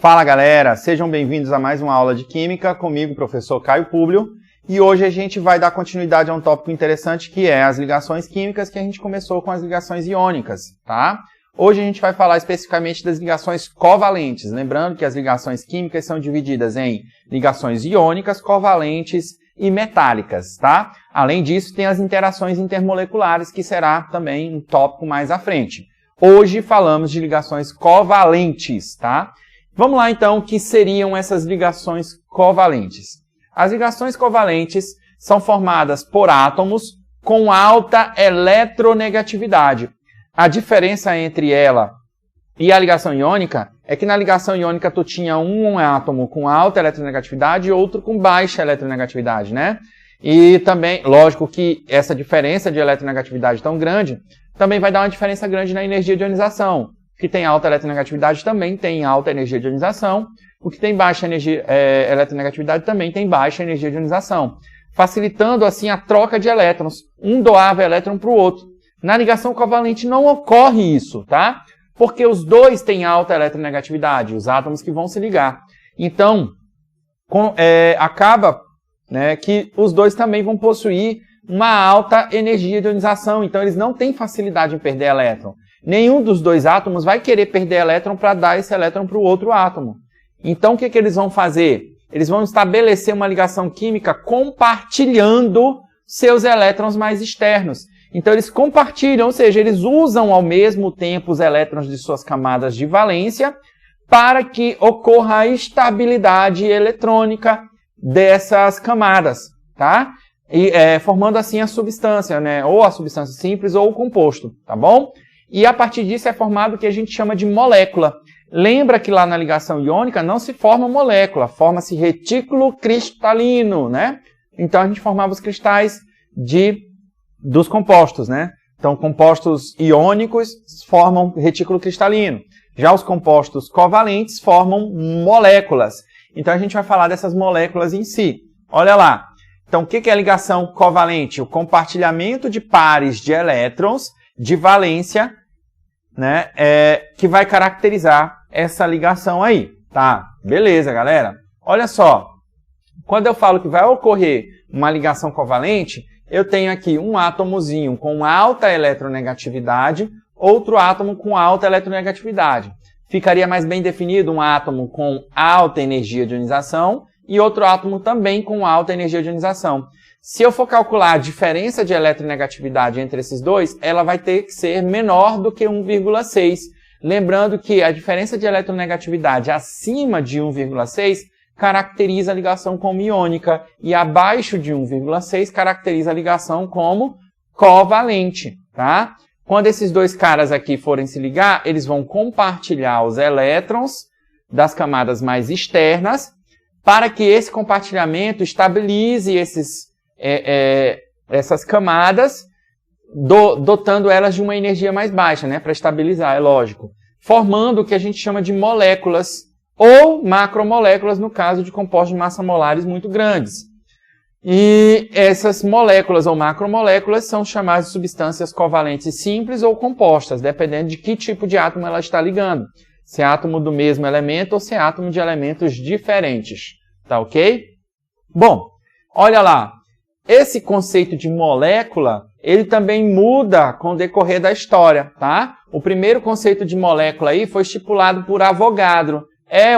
Fala galera, sejam bem-vindos a mais uma aula de Química comigo, professor Caio Públio. E hoje a gente vai dar continuidade a um tópico interessante que é as ligações químicas, que a gente começou com as ligações iônicas, tá? Hoje a gente vai falar especificamente das ligações covalentes. Lembrando que as ligações químicas são divididas em ligações iônicas, covalentes e metálicas, tá? Além disso, tem as interações intermoleculares, que será também um tópico mais à frente. Hoje falamos de ligações covalentes, tá? Vamos lá, então, o que seriam essas ligações covalentes? As ligações covalentes são formadas por átomos com alta eletronegatividade. A diferença entre ela e a ligação iônica é que na ligação iônica tu tinha um átomo com alta eletronegatividade e outro com baixa eletronegatividade, né? E também, lógico que essa diferença de eletronegatividade tão grande também vai dar uma diferença grande na energia de ionização. O que tem alta eletronegatividade também tem alta energia de ionização. O que tem baixa eletronegatividade também tem baixa energia de ionização. Facilitando, assim, a troca de elétrons. Um doava elétron para o outro. Na ligação covalente não ocorre isso, tá? Porque os dois têm alta eletronegatividade, os átomos que vão se ligar. Então, acaba, né, que os dois também vão possuir uma alta energia de ionização. Então, eles não têm facilidade em perder elétron. Nenhum dos dois átomos vai querer perder elétron para dar esse elétron para o outro átomo. Então, o que eles vão fazer? Eles vão estabelecer uma ligação química compartilhando seus elétrons mais externos. Então, eles compartilham, ou seja, eles usam ao mesmo tempo os elétrons de suas camadas de valência para que ocorra a estabilidade eletrônica dessas camadas, tá? E, formando assim a substância, né? Ou a substância simples ou o composto, tá bom? E a partir disso é formado o que a gente chama de molécula. Lembra que lá na ligação iônica não se forma molécula, forma-se retículo cristalino, né? Então a gente formava os cristais dos compostos, né? Então compostos iônicos formam retículo cristalino. Já os compostos covalentes formam moléculas. Então a gente vai falar dessas moléculas em si. Olha lá. Então o que é a ligação covalente? O compartilhamento de pares de elétrons de valência, né, que vai caracterizar essa ligação aí, tá? Beleza, galera? Olha só, quando eu falo que vai ocorrer uma ligação covalente, eu tenho aqui um átomozinho com alta eletronegatividade, outro átomo com alta eletronegatividade. Ficaria mais bem definido um átomo com alta energia de ionização e outro átomo também com alta energia de ionização. Se eu for calcular a diferença de eletronegatividade entre esses dois, ela vai ter que ser menor do que 1,6. Lembrando que a diferença de eletronegatividade acima de 1,6 caracteriza a ligação como iônica e abaixo de 1,6 caracteriza a ligação como covalente, tá? Quando esses dois caras aqui forem se ligar, eles vão compartilhar os elétrons das camadas mais externas para que esse compartilhamento estabilize essas camadas, dotando elas de uma energia mais baixa, né, para estabilizar, é lógico, formando o que a gente chama de moléculas ou macromoléculas no caso de compostos de massa molares muito grandes. E essas moléculas ou macromoléculas são chamadas de substâncias covalentes simples ou compostas, dependendo de que tipo de átomo ela está ligando. Se é átomo do mesmo elemento ou se é átomo de elementos diferentes. Tá ok? Bom, olha lá. Esse conceito de molécula, ele também muda com o decorrer da história, tá? O primeiro conceito de molécula aí foi estipulado por Avogadro.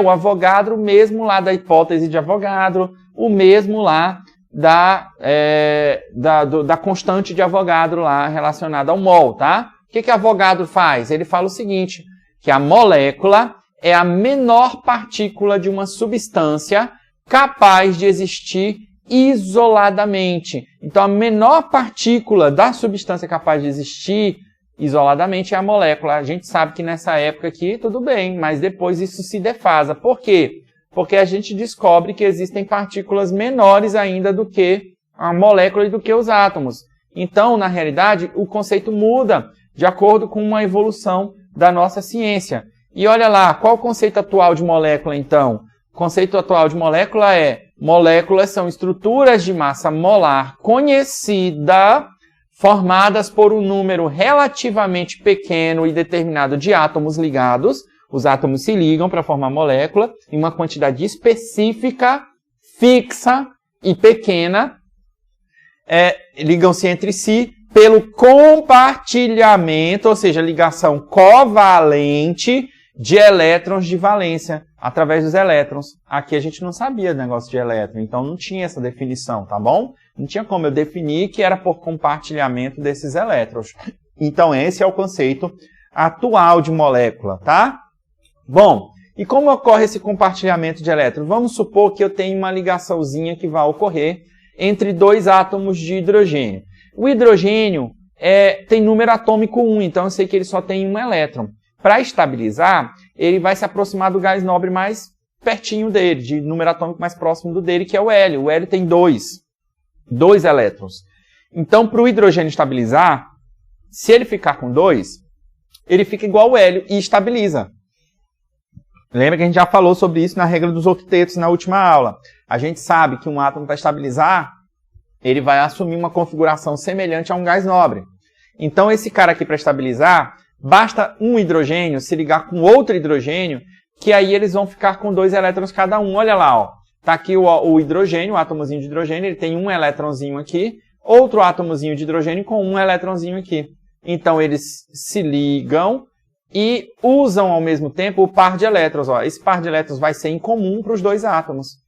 O Avogadro mesmo lá da hipótese de Avogadro, o mesmo lá da constante de Avogadro lá relacionada ao mol, tá? O que Avogadro faz? Ele fala o seguinte, que a molécula é a menor partícula de uma substância capaz de existir isoladamente. Então, a menor partícula da substância capaz de existir isoladamente é a molécula. A gente sabe que nessa época aqui, tudo bem, mas depois isso se defasa. Por quê? Porque a gente descobre que existem partículas menores ainda do que a molécula e do que os átomos. Então, na realidade, o conceito muda de acordo com uma evolução da nossa ciência. E olha lá, qual o conceito atual de molécula, então? O conceito atual de molécula é: moléculas são estruturas de massa molar conhecida, formadas por um número relativamente pequeno e determinado de átomos ligados, Os átomos se ligam para formar molécula em uma quantidade específica, fixa e pequena. Ligam-se entre si pelo compartilhamento, ou seja, ligação covalente de elétrons de valência, através dos elétrons. Aqui a gente não sabia do negócio de elétron, então não tinha essa definição, tá bom? Não tinha como eu definir que era por compartilhamento desses elétrons. Então esse é o conceito atual de molécula, tá? Bom, e como ocorre esse compartilhamento de elétrons? Vamos supor que eu tenho uma ligaçãozinha que vai ocorrer entre dois átomos de hidrogênio. O hidrogênio tem número atômico 1, então eu sei que ele só tem um elétron. Para estabilizar, ele vai se aproximar do gás nobre mais pertinho dele, de número atômico mais próximo do dele, que é o hélio. O hélio tem dois elétrons. Então, para o hidrogênio estabilizar, se ele ficar com 2, ele fica igual ao hélio e estabiliza. Lembra que a gente já falou sobre isso na regra dos octetos na última aula. A gente sabe que um átomo para estabilizar, ele vai assumir uma configuração semelhante a um gás nobre. Então, esse cara aqui para estabilizar, basta um hidrogênio se ligar com outro hidrogênio, que aí eles vão ficar com 2 elétrons cada um. Olha lá, ó. Tá aqui o hidrogênio, o átomozinho de hidrogênio, ele tem um elétronzinho aqui, outro átomozinho de hidrogênio com um elétronzinho aqui. Então, eles se ligam e usam ao mesmo tempo o par de elétrons. Ó. Esse par de elétrons vai ser incomum para os dois átomos.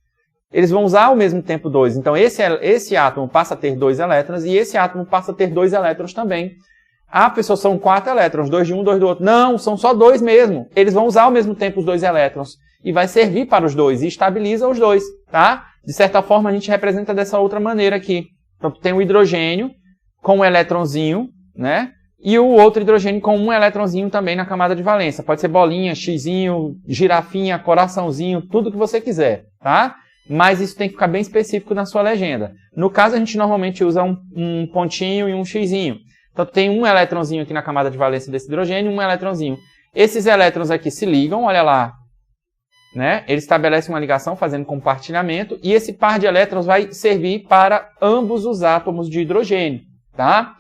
Eles vão usar ao mesmo tempo 2. Então, esse átomo passa a ter 2 elétrons e esse átomo passa a ter 2 elétrons também. Ah, pessoal, são 4 elétrons, 2 de um, 2 do outro. Não, são só 2 mesmo. Eles vão usar ao mesmo tempo os 2 elétrons. E vai servir para os 2 e estabiliza os 2, tá? De certa forma, a gente representa dessa outra maneira aqui. Então, tem o hidrogênio com um elétronzinho, né? E o outro hidrogênio com um elétronzinho também na camada de valência. Pode ser bolinha, xizinho, girafinha, coraçãozinho, tudo que você quiser, tá? Mas isso tem que ficar bem específico na sua legenda. No caso, a gente normalmente usa um pontinho e um xizinho. Então, tem um elétronzinho aqui na camada de valência desse hidrogênio, um elétronzinho. Esses elétrons aqui se ligam, olha lá, né? Eles estabelecem uma ligação fazendo compartilhamento e esse par de elétrons vai servir para ambos os átomos de hidrogênio, tá?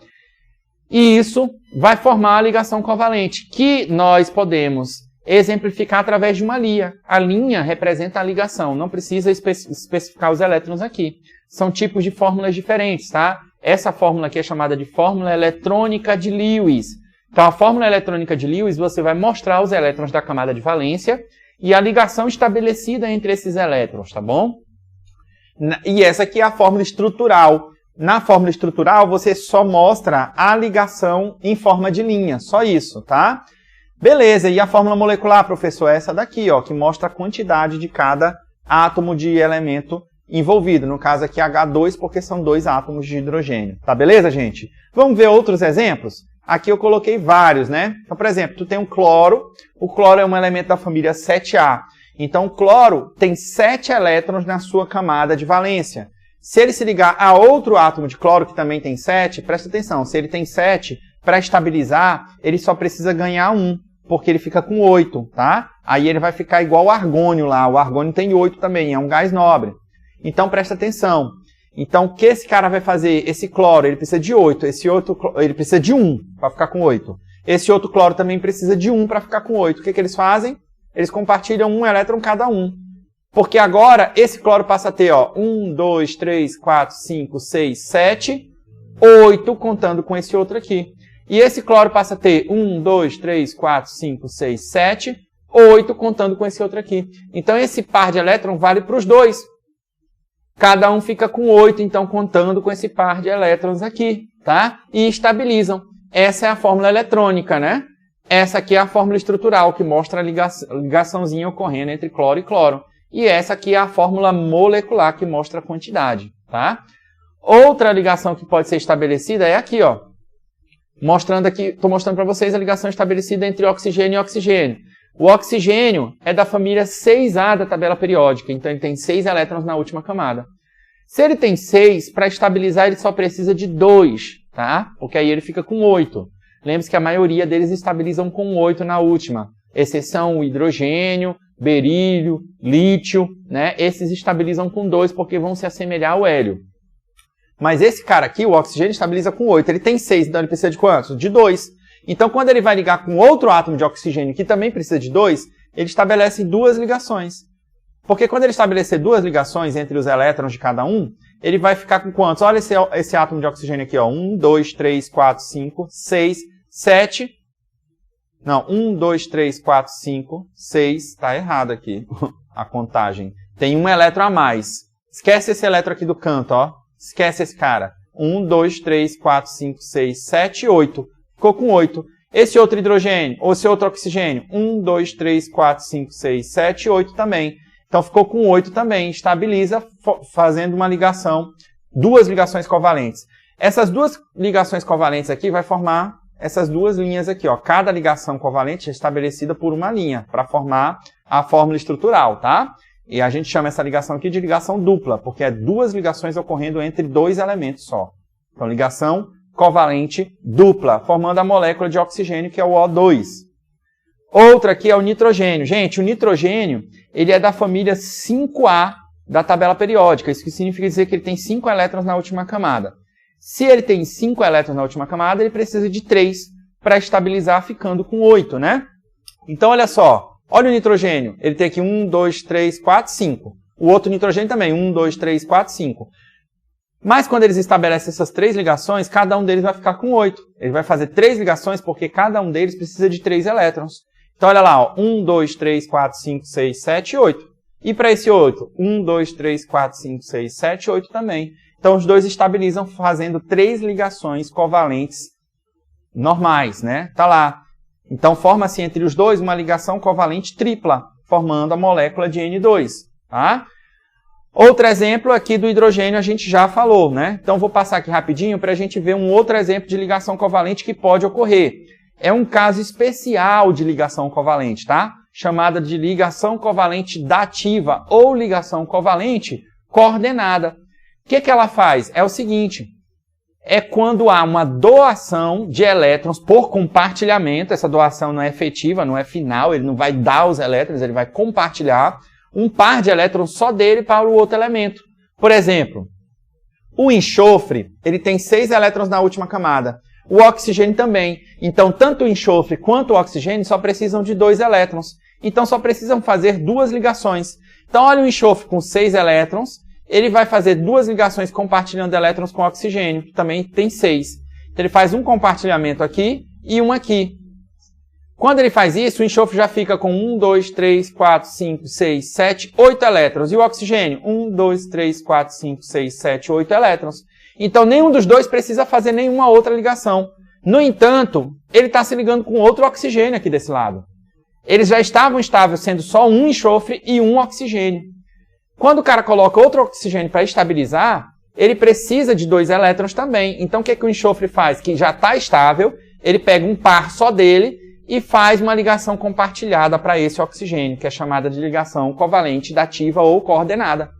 E isso vai formar a ligação covalente, que nós podemos exemplificar através de uma linha. A linha representa a ligação, não precisa especificar os elétrons aqui. São tipos de fórmulas diferentes, tá? Essa fórmula aqui é chamada de fórmula eletrônica de Lewis. Então, a fórmula eletrônica de Lewis, você vai mostrar os elétrons da camada de valência e a ligação estabelecida entre esses elétrons, tá bom? E essa aqui é a fórmula estrutural. Na fórmula estrutural, você só mostra a ligação em forma de linha, só isso, tá? Beleza, e a fórmula molecular, professor? É essa daqui, ó, que mostra a quantidade de cada átomo de elemento envolvido. No caso aqui, H2, porque são 2 átomos de hidrogênio. Tá beleza, gente? Vamos ver outros exemplos? Aqui eu coloquei vários, né? Então, por exemplo, tu tem um cloro. O cloro é um elemento da família 7A. Então, o cloro tem 7 elétrons na sua camada de valência. Se ele se ligar a outro átomo de cloro, que também tem 7, presta atenção, se ele tem 7, para estabilizar, ele só precisa ganhar 1, porque ele fica com 8, tá? Aí ele vai ficar igual o argônio lá. O argônio tem 8 também, é um gás nobre. Então, presta atenção. Então, o que esse cara vai fazer? Esse cloro, ele precisa de 8. Esse outro, ele precisa de 1 para ficar com 8. Esse outro cloro também precisa de 1 para ficar com 8. O que eles fazem? Eles compartilham um elétron cada um. Porque agora, esse cloro passa a ter, ó, 1, 2, 3, 4, 5, 6, 7, 8, contando com esse outro aqui. E esse cloro passa a ter 1, 2, 3, 4, 5, 6, 7, 8, contando com esse outro aqui. Então, esse par de elétrons vale para os dois. Cada um fica com 8, então, contando com esse par de elétrons aqui, tá? E estabilizam. Essa é a fórmula eletrônica, né? Essa aqui é a fórmula estrutural, que mostra a ligaçãozinha ocorrendo entre cloro e cloro. E essa aqui é a fórmula molecular, que mostra a quantidade, tá? Outra ligação que pode ser estabelecida é aqui, ó. Mostrando aqui, estou mostrando para vocês a ligação estabelecida entre oxigênio e oxigênio. O oxigênio é da família 6A da tabela periódica, então ele tem 6 elétrons na última camada. Se ele tem 6, para estabilizar ele só precisa de 2, tá? Porque aí ele fica com 8. Lembre-se que a maioria deles estabilizam com 8 na última. Exceção o hidrogênio, berílio, lítio, né? Esses estabilizam com 2 porque vão se assemelhar ao hélio. Mas esse cara aqui, o oxigênio, estabiliza com 8. Ele tem 6, então ele precisa de quantos? De 2. Então, quando ele vai ligar com outro átomo de oxigênio que também precisa de 2, ele estabelece duas ligações. Porque quando ele estabelecer duas ligações entre os elétrons de cada um, ele vai ficar com quantos? Olha esse átomo de oxigênio aqui, ó. 1, 2, 3, 4, 5, 6, 7. Não, 1, 2, 3, 4, 5, 6. Está errado aqui a contagem. Tem um elétron a mais. Esquece esse elétron aqui do canto, ó. Esquece esse cara. 1, 2, 3, 4, 5, 6, 7, 8. Ficou com 8. Esse outro hidrogênio, ou esse outro oxigênio. 1, 2, 3, 4, 5, 6, 7, 8 também. Então ficou com 8 também. Estabiliza fazendo uma ligação, duas ligações covalentes. Essas duas ligações covalentes aqui vai formar essas duas linhas aqui, ó. Cada ligação covalente é estabelecida por uma linha para formar a fórmula estrutural, tá? E a gente chama essa ligação aqui de ligação dupla, porque é duas ligações ocorrendo entre dois elementos só. Então, ligação covalente dupla, formando a molécula de oxigênio, que é o O2. Outra aqui é o nitrogênio. Gente, o nitrogênio, ele é da família 5A da tabela periódica. Isso significa dizer que ele tem 5 elétrons na última camada. Se ele tem 5 elétrons na última camada, ele precisa de 3 para estabilizar, ficando com 8, né? Então, olha só. Olha o nitrogênio. Ele tem aqui 1, 2, 3, 4, 5. O outro nitrogênio também. 1, 2, 3, 4, 5. Mas quando eles estabelecem essas 3 ligações, cada um deles vai ficar com 8. Ele vai fazer 3 ligações porque cada um deles precisa de 3 elétrons. Então, olha lá, ó, 1, 2, 3, 4, 5, 6, 7, 8. E para esse outro, 1, 2, 3, 4, 5, 6, 7, 8 também. Então, os dois estabilizam fazendo 3 ligações covalentes normais, né? Tá lá. Então, forma-se entre os dois uma ligação covalente tripla, formando a molécula de N2, tá? Outro exemplo aqui do hidrogênio a gente já falou, né? Então, vou passar aqui rapidinho para a gente ver um outro exemplo de ligação covalente que pode ocorrer. É um caso especial de ligação covalente, tá? Chamada de ligação covalente dativa ou ligação covalente coordenada. O que ela faz? É o seguinte, é quando há uma doação de elétrons por compartilhamento. Essa doação não é efetiva, não é final, ele não vai dar os elétrons, ele vai compartilhar um par de elétrons só dele para o outro elemento. Por exemplo, o enxofre, ele tem 6 elétrons na última camada. O oxigênio também. Então, tanto o enxofre quanto o oxigênio só precisam de 2 elétrons. Então, só precisam fazer 2 ligações. Então, olha o enxofre com 6 elétrons. Ele vai fazer 2 ligações compartilhando elétrons com o oxigênio, que também tem 6. Então, ele faz um compartilhamento aqui e um aqui. Quando ele faz isso, o enxofre já fica com 1, 2, 3, 4, 5, 6, 7, 8 elétrons. E o oxigênio? 1, 2, 3, 4, 5, 6, 7, 8 elétrons. Então, nenhum dos dois precisa fazer nenhuma outra ligação. No entanto, ele está se ligando com outro oxigênio aqui desse lado. Eles já estavam estáveis sendo só um enxofre e um oxigênio. Quando o cara coloca outro oxigênio para estabilizar, ele precisa de 2 elétrons também. Então, o que o enxofre faz? Que já está estável, ele pega um par só dele e faz uma ligação compartilhada para esse oxigênio, que é chamada de ligação covalente dativa ou coordenada.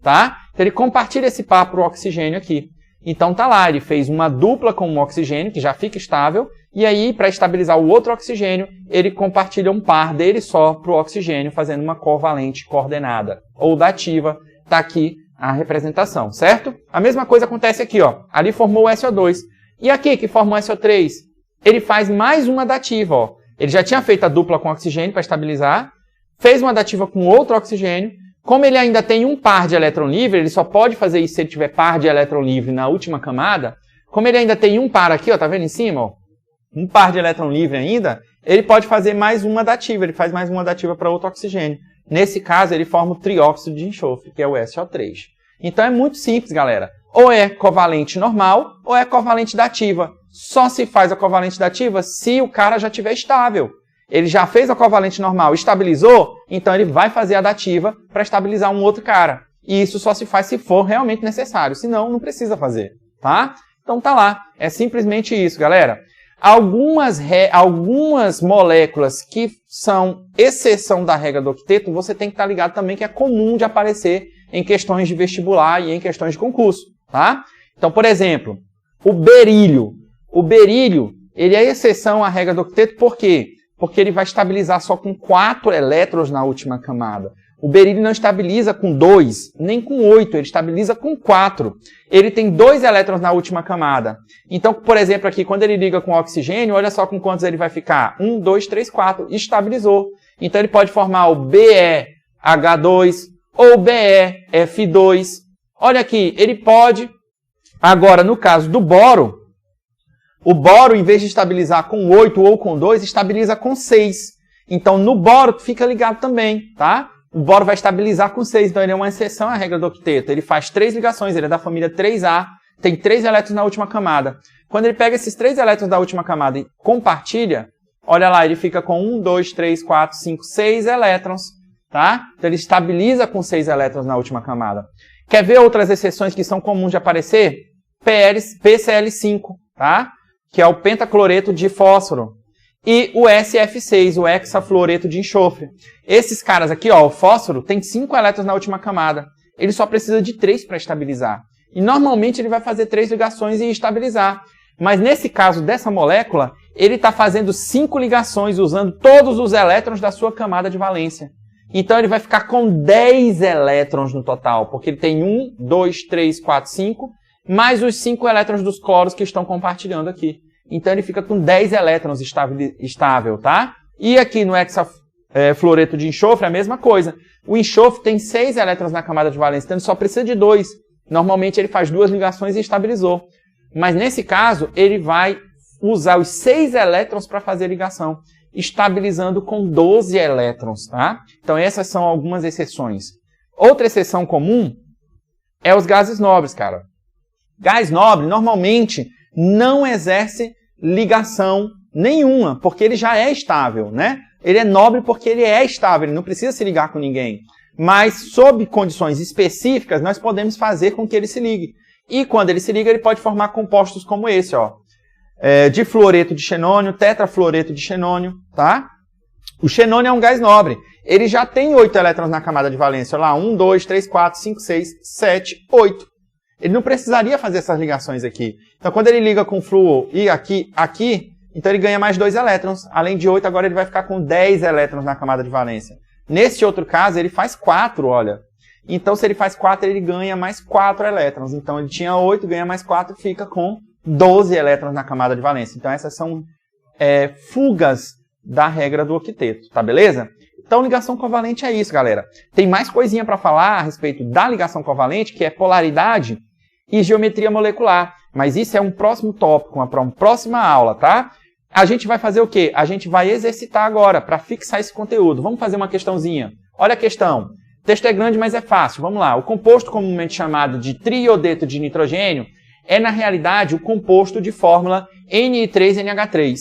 Tá? Então, ele compartilha esse par para o oxigênio aqui. Então, tá lá, ele fez uma dupla com um oxigênio, que já fica estável, e aí, para estabilizar o outro oxigênio, ele compartilha um par dele só para o oxigênio, fazendo uma covalente coordenada, ou dativa. Tá aqui a representação, certo? A mesma coisa acontece aqui, ó. Ali formou o SO2. E aqui, que forma o SO3, ele faz mais uma dativa, ó. Ele já tinha feito a dupla com oxigênio para estabilizar, fez uma dativa com outro oxigênio. Como ele ainda tem um par de elétron livre, ele só pode fazer isso se ele tiver par de elétron livre na última camada. Como ele ainda tem um par aqui, ó, tá vendo em cima, ó? Um par de elétron livre ainda, ele pode fazer mais uma dativa, ele faz mais uma dativa para outro oxigênio. Nesse caso, ele forma o trióxido de enxofre, que é o SO3. Então é muito simples, galera. Ou é covalente normal, ou é covalente dativa. Só se faz a covalente dativa se o cara já estiver estável. Ele já fez a covalente normal, estabilizou, então ele vai fazer a dativa para estabilizar um outro cara. E isso só se faz se for realmente necessário, senão não precisa fazer, tá? Então tá lá, é simplesmente isso, galera. Algumas moléculas que são exceção da regra do octeto, você tem que estar ligado também que é comum de aparecer em questões de vestibular e em questões de concurso, tá? Então, por exemplo, o berílio. O berílio, ele é exceção à regra do octeto, por quê? Porque ele vai estabilizar só com 4 elétrons na última camada. O berílio não estabiliza com 2, nem com 8, ele estabiliza com 4. Ele tem 2 elétrons na última camada. Então, por exemplo, aqui, quando ele liga com o oxigênio, olha só com quantos ele vai ficar. 1, 2, 3, 4. Estabilizou. Então ele pode formar o BeH2 ou BeF2. Olha aqui, ele pode, agora no caso do boro, o boro, em vez de estabilizar com 8 ou com 2, estabiliza com 6. Então, no boro, fica ligado também, tá? O boro vai estabilizar com 6, então ele é uma exceção à regra do octeto. Ele faz 3 ligações, ele é da família 3A, tem 3 elétrons na última camada. Quando ele pega esses 3 elétrons da última camada e compartilha, olha lá, ele fica com 1, 2, 3, 4, 5, 6 elétrons, tá? Então, ele estabiliza com 6 elétrons na última camada. Quer ver outras exceções que são comuns de aparecer? PCl5, tá? Que é o pentacloreto de fósforo, e o SF6, o hexafluoreto de enxofre. Esses caras aqui, ó, o fósforo tem 5 elétrons na última camada. Ele só precisa de 3 para estabilizar. E normalmente ele vai fazer 3 ligações e estabilizar. Mas nesse caso dessa molécula, ele está fazendo 5 ligações usando todos os elétrons da sua camada de valência. Então ele vai ficar com 10 elétrons no total, porque ele tem 1, 2, 3, 4, 5, mais os 5 elétrons dos cloros que estão compartilhando aqui. Então ele fica com 10 elétrons estável, tá? E aqui no hexafluoreto de enxofre, a mesma coisa. O enxofre tem 6 elétrons na camada de valência, então ele só precisa de 2. Normalmente ele faz 2 ligações e estabilizou. Mas nesse caso, ele vai usar os 6 elétrons para fazer ligação, estabilizando com 12 elétrons, tá? Então essas são algumas exceções. Outra exceção comum é os gases nobres, cara. Gás nobre, normalmente, não exerce ligação nenhuma, porque ele já é estável, né? Ele é nobre porque ele é estável, ele não precisa se ligar com ninguém. Mas, sob condições específicas, nós podemos fazer com que ele se ligue. E quando ele se liga, ele pode formar compostos como esse, ó. Difluoreto de xenônio, tetrafluoreto de xenônio, tá? O xenônio é um gás nobre. Ele já tem 8 elétrons na camada de valência. Olha lá, 1, 2, 3, 4, 5, 6, 7, 8. Ele não precisaria fazer essas ligações aqui. Então, quando ele liga com flúor e aqui, então ele ganha mais 2 elétrons. Além de 8, agora ele vai ficar com 10 elétrons na camada de valência. Nesse outro caso, ele faz 4, olha. Então, se ele faz 4, ele ganha mais 4 elétrons. Então, ele tinha 8, ganha mais 4, fica com 12 elétrons na camada de valência. Então, essas são fugas da regra do octeto, tá beleza? Então, ligação covalente é isso, galera. Tem mais coisinha para falar a respeito da ligação covalente, que é polaridade e geometria molecular. Mas isso é um próximo tópico, uma próxima aula, tá? A gente vai fazer o quê? A gente vai exercitar agora para fixar esse conteúdo. Vamos fazer uma questãozinha. Olha a questão. O texto é grande, mas é fácil. Vamos lá. O composto comumente chamado de triodeto de nitrogênio é, na realidade, o composto de fórmula Ni3NH3.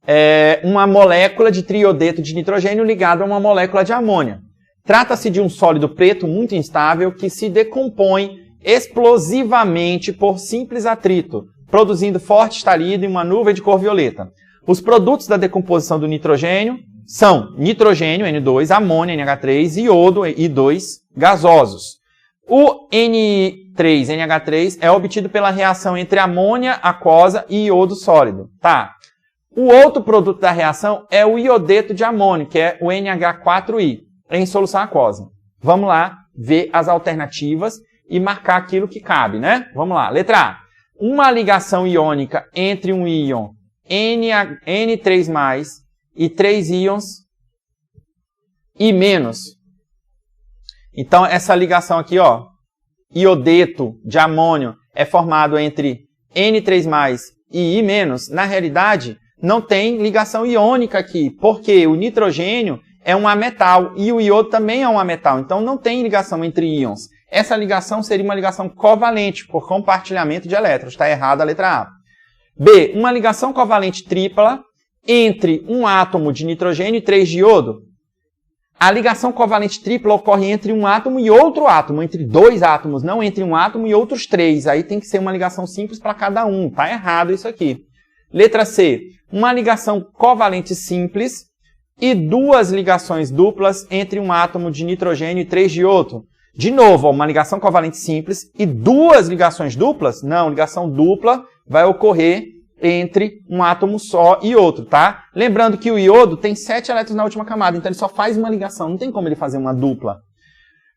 É uma molécula de triodeto de nitrogênio ligada a uma molécula de amônia. Trata-se de um sólido preto muito instável que se decompõe explosivamente por simples atrito, produzindo forte estalido e uma nuvem de cor violeta. Os produtos da decomposição do nitrogênio são nitrogênio, N2, amônia, NH3, iodo, I2, gasosos. O Ni3NH3 é obtido pela reação entre amônia aquosa e iodo sólido. Tá. O outro produto da reação é o iodeto de amônio, que é o NH4I, em solução aquosa. Vamos lá ver as alternativas e marcar aquilo que cabe, né? Vamos lá. Letra A. Uma ligação iônica entre um íon N3+, e 3 íons I-. Então, essa ligação aqui, ó, iodeto de amônio é formado entre N3+, e I-, na realidade, não tem ligação iônica aqui, porque o nitrogênio é um ametal e o iodo também é um ametal, então não tem ligação entre íons. Essa ligação seria uma ligação covalente, por compartilhamento de elétrons. Está errada a letra A. B. Uma ligação covalente tripla entre um átomo de nitrogênio e 3 de iodo. A ligação covalente tripla ocorre entre um átomo e outro átomo, entre 2 átomos, não entre um átomo e outros 3. Aí tem que ser uma ligação simples para cada um. Está errado isso aqui. Letra C. Uma ligação covalente simples e 2 ligações duplas entre um átomo de nitrogênio e 3 de iodo. De novo, uma ligação covalente simples e 2 ligações duplas? Não, ligação dupla vai ocorrer entre um átomo só e outro, tá? Lembrando que o iodo tem 7 elétrons na última camada, então ele só faz uma ligação, não tem como ele fazer uma dupla.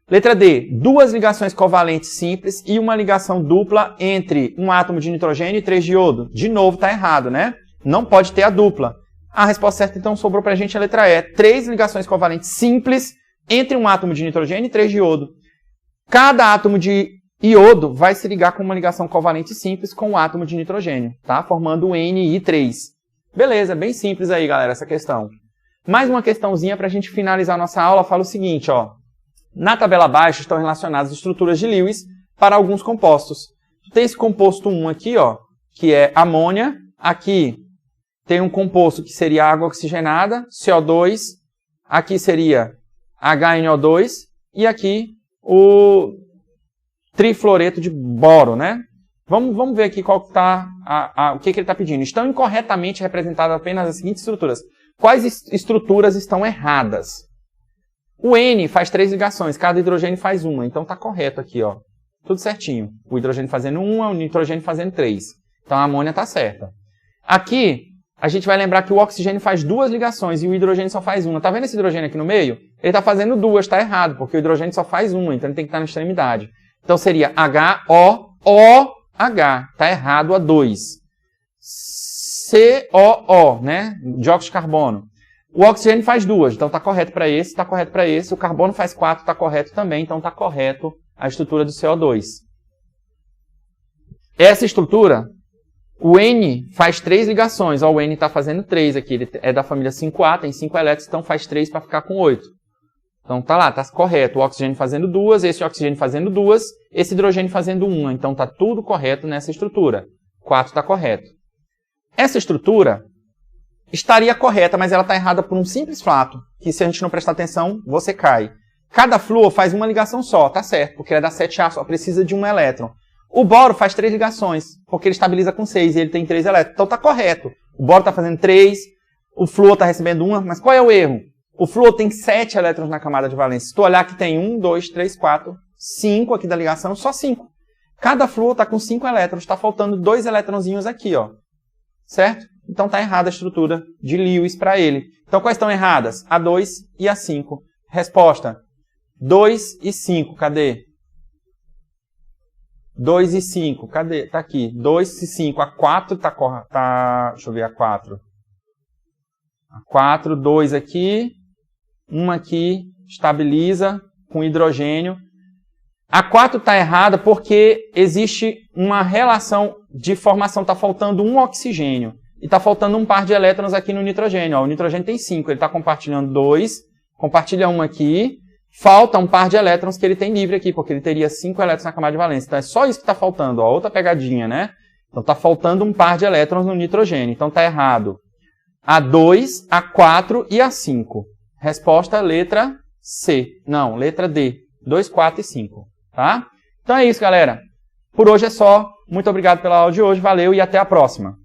Letra D. 2 ligações covalentes simples e uma ligação dupla entre um átomo de nitrogênio e 3 de iodo. De novo, está errado, né? Não pode ter a dupla. A resposta certa, então, sobrou pra gente a letra E. 3 ligações covalentes simples entre um átomo de nitrogênio e 3 de iodo. Cada átomo de iodo vai se ligar com uma ligação covalente simples com o átomo de nitrogênio, tá? Formando o Ni3. Beleza, bem simples aí, galera, essa questão. Mais uma questãozinha para a gente finalizar nossa aula, fala o seguinte, ó. Na tabela abaixo estão relacionadas estruturas de Lewis para alguns compostos. Tem esse composto 1 aqui, ó, que é amônia. Aqui tem um composto que seria água oxigenada, CO2. Aqui seria HNO2. E aqui o trifluoreto de boro, né? Vamos ver aqui qual que tá o que ele está pedindo. Estão incorretamente representadas apenas as seguintes estruturas. Quais estruturas estão erradas? O N faz 3 ligações, cada hidrogênio faz uma. Então está correto aqui, ó. Tudo certinho. O hidrogênio fazendo 1, o nitrogênio fazendo 3. Então a amônia está certa. Aqui, a gente vai lembrar que o oxigênio faz 2 ligações e o hidrogênio só faz uma. Tá vendo esse hidrogênio aqui no meio? Ele está fazendo 2, está errado, porque o hidrogênio só faz uma, então ele tem que estar na extremidade. Então seria HOOH. Está errado a 2. COO, né? Dióxido de carbono. O oxigênio faz 2, então está correto para esse, está correto para esse. O carbono faz 4, está correto também, então está correto a estrutura do CO2. Essa estrutura, o N faz 3 ligações. Ó, o N está fazendo 3 aqui, ele é da família 5A, tem 5 elétrons, então faz 3 para ficar com 8. Então tá lá, tá correto. O oxigênio fazendo 2, esse oxigênio fazendo 2, esse hidrogênio fazendo 1. Então tá tudo correto nessa estrutura. 4 está correto. Essa estrutura estaria correta, mas ela está errada por um simples fato, que se a gente não prestar atenção, você cai. Cada flúor faz uma ligação só, tá certo, porque ele é da 7A, só precisa de um elétron. O boro faz 3 ligações, porque ele estabiliza com 6 e ele tem 3 elétrons. Então tá correto. O boro está fazendo 3, o flúor está recebendo 1, mas qual é o erro? O flúor tem 7 elétrons na camada de valência. Se tu olhar que tem 1, 2, 3, 4, 5 aqui da ligação, só 5. Cada flúor está com 5 elétrons, está faltando 2 eletronzinhos aqui, ó. Certo? Então está errada a estrutura de Lewis para ele. Então quais estão erradas? A 2 e a 5. Resposta: 2 e 5. Cadê? 2 e 5. Cadê? Tá aqui. 2 e 5. A 4 tá... Deixa eu ver a 4. A 4, 2 aqui. 1 aqui. Estabiliza com hidrogênio. A 4 está errada porque existe uma relação de formação. Está faltando um oxigênio. E está faltando um par de elétrons aqui no nitrogênio. Ó, o nitrogênio tem 5. Ele está compartilhando 2. Compartilha 1 aqui. Falta um par de elétrons que ele tem livre aqui, porque ele teria 5 elétrons na camada de valência. Então é só isso que está faltando. Ó, outra pegadinha, né? Então está faltando um par de elétrons no nitrogênio. Então está errado a 2, a 4 e a 5. Resposta letra C. Não, letra D. 2, 4 e 5. Tá? Então é isso, galera. Por hoje é só. Muito obrigado pela aula de hoje. Valeu e até a próxima.